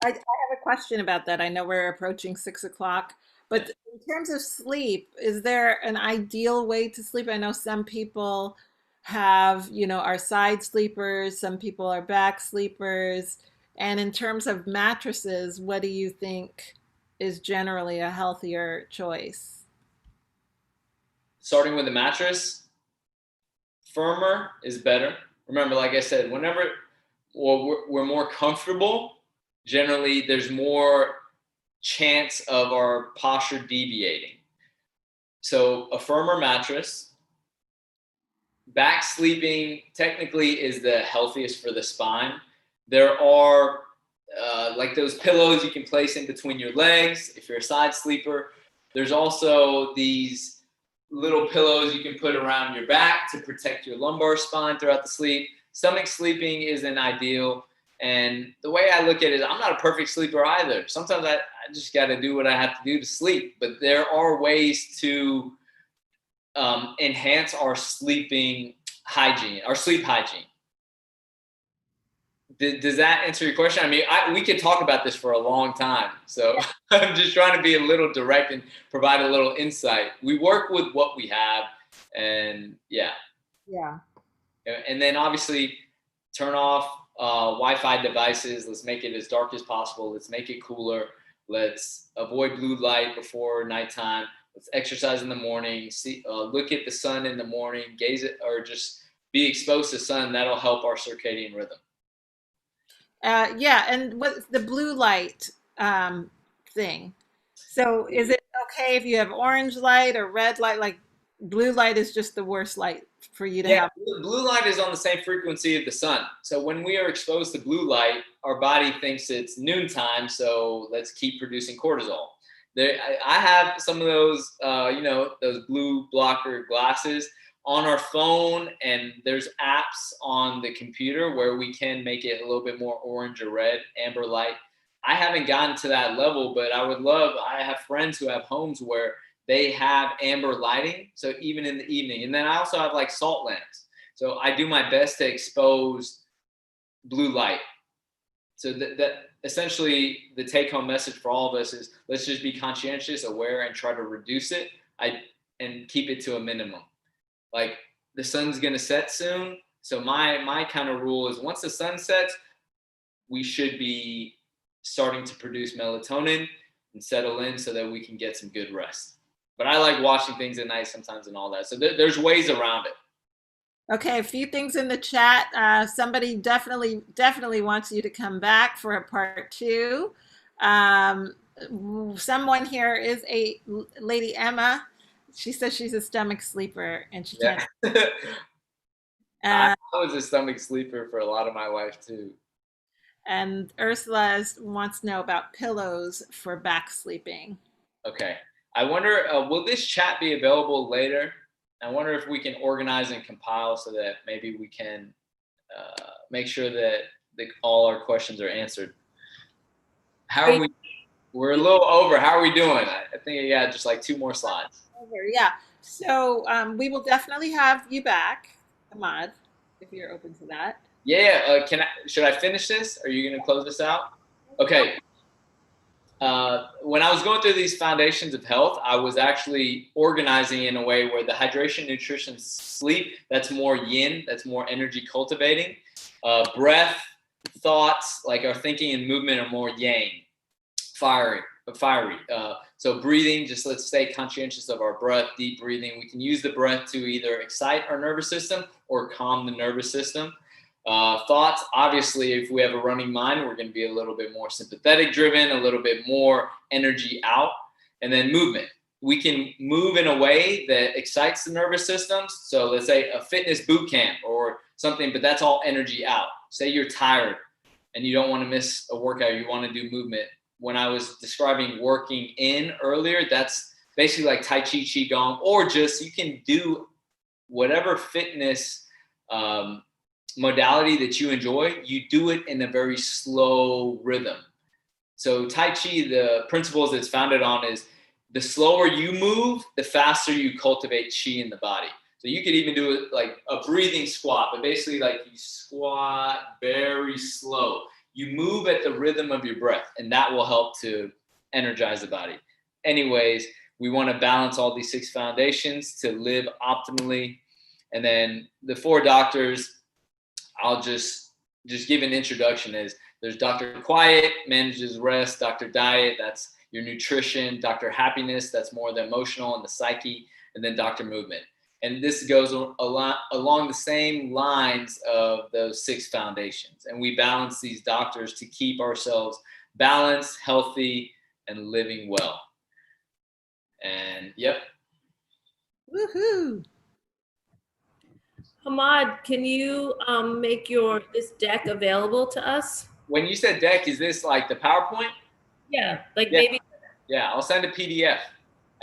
I have a question about that. I know we're approaching 6 o'clock, but in terms of sleep, is there an ideal way to sleep? I know some people have, are side sleepers, some people are back sleepers. And in terms of mattresses, what do you think is generally a healthier choice? Starting with the mattress, firmer is better. Remember, like I said, whenever we're more comfortable, generally there's more chance of our posture deviating. So a firmer mattress. Back sleeping technically is the healthiest for the spine. There are like those pillows you can place in between your legs if you're a side sleeper. There's also these little pillows you can put around your back to protect your lumbar spine throughout the sleep. Stomach sleeping isn't ideal. And the way I look at it is I'm not a perfect sleeper either. Sometimes I just got to do what I have to do to sleep. But there are ways to enhance our sleeping hygiene, our sleep hygiene. Does that answer your question? I mean, we could talk about this for a long time. So I'm just trying to be a little direct and provide a little insight. We work with what we have, and yeah. And then obviously turn off Wi-Fi devices. Let's make it as dark as possible. Let's make it cooler. Let's avoid blue light before nighttime. Let's exercise in the morning. Look at the sun in the morning. Gaze it, or just be exposed to sun. That'll help our circadian rhythm. And what's the blue light thing? So is it okay if you have orange light or red light? Like blue light is just the worst light for you to have. Blue light is on the same frequency of the sun. So when we are exposed to blue light, our body thinks it's noontime. So let's keep producing cortisol. I have some of those, those blue blocker glasses on our phone, and there's apps on the computer where we can make it a little bit more orange or red, amber light. I haven't gotten to that level, but I have friends who have homes where they have amber lighting. So even in the evening, and then I also have like salt lamps. So I do my best to expose blue light. So that essentially the take home message for all of us is let's just be conscientious, aware, and try to reduce it and keep it to a minimum. Like the sun's going to set soon. So my kind of rule is once the sun sets, we should be starting to produce melatonin and settle in so that we can get some good rest. But I like watching things at night sometimes and all that. So there's ways around it. Okay, a few things in the chat. Somebody definitely wants you to come back for a part 2. Someone here is a Lady Emma. She says she's a stomach sleeper and she can't. I was a stomach sleeper for a lot of my life too. And Ursula wants to know about pillows for back sleeping. Okay. I wonder, will this chat be available later? I wonder if we can organize and compile so that maybe we can make sure that all our questions are answered. How are we? We're a little over. How are we doing? I think, just like 2 more slides. Yeah. So we will definitely have you back, Ahmad, if you're open to that. Yeah. Should I finish this? Are you going to close this out? Okay. When I was going through these foundations of health, I was actually organizing in a way where the hydration, nutrition, sleep, that's more yin, that's more energy cultivating. Breath, thoughts, like our thinking and movement are more yang, fiery. So breathing, just let's stay conscientious of our breath, deep breathing. We can use the breath to either excite our nervous system or calm the nervous system. Thoughts, obviously, if we have a running mind, we're going to be a little bit more sympathetic driven, a little bit more energy out. And then movement. We can move in a way that excites the nervous systems. So let's say a fitness boot camp or something, but that's all energy out. Say you're tired and you don't want to miss a workout, you want to do movement. When I was describing working in earlier, that's basically like Tai Chi, Qigong, or just you can do whatever fitness modality that you enjoy, you do it in a very slow rhythm. So Tai Chi, the principles it's founded on is the slower you move, the faster you cultivate Chi in the body. So you could even do it like a breathing squat, but basically like you squat very slow. You move at the rhythm of your breath, and that will help to energize the body. Anyways, we want to balance all these 6 foundations to live optimally. And then the 4 doctors, I'll just give an introduction is there's Dr. Quiet, manages rest, Dr. Diet, that's your nutrition, Dr. Happiness, that's more the emotional and the psyche, and then Dr. Movement. And this goes along the same lines of those 6 foundations. And we balance these doctors to keep ourselves balanced, healthy, and living well. And yep. Woohoo! Hamad, can you make this deck available to us? When you said deck, is this like the PowerPoint? Yeah, like Yeah. maybe. Yeah, I'll send a PDF.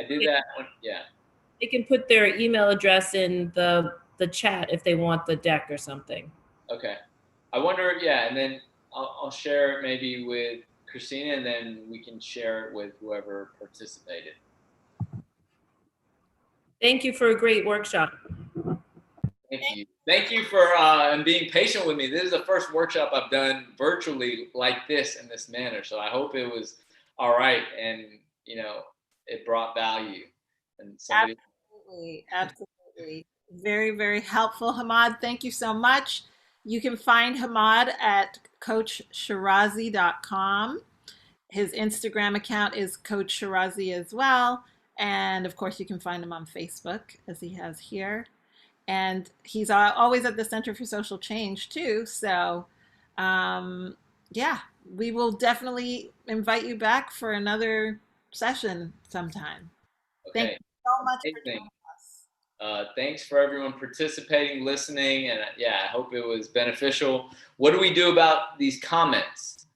I did that one. Yeah. They can put their email address in the chat if they want the deck or something. Okay. I wonder, yeah, and then I'll share it maybe with Christina, and then we can share it with whoever participated. Thank you for a great workshop. Thank you. Thank you for being patient with me. This is the first workshop I've done virtually like this in this manner. So I hope it was all right and, it brought value. And Absolutely. Very, very helpful, Hamad. Thank you so much. You can find Hamad at coachshirazi.com. His Instagram account is Coach Shirazi as well. And of course, you can find him on Facebook as he has here. And he's always at the Center for Social Change too. So yeah, we will definitely invite you back for another session sometime. Okay. Thank you so much for joining us. Thanks for everyone participating, listening, and yeah, I hope it was beneficial. What do we do about these comments?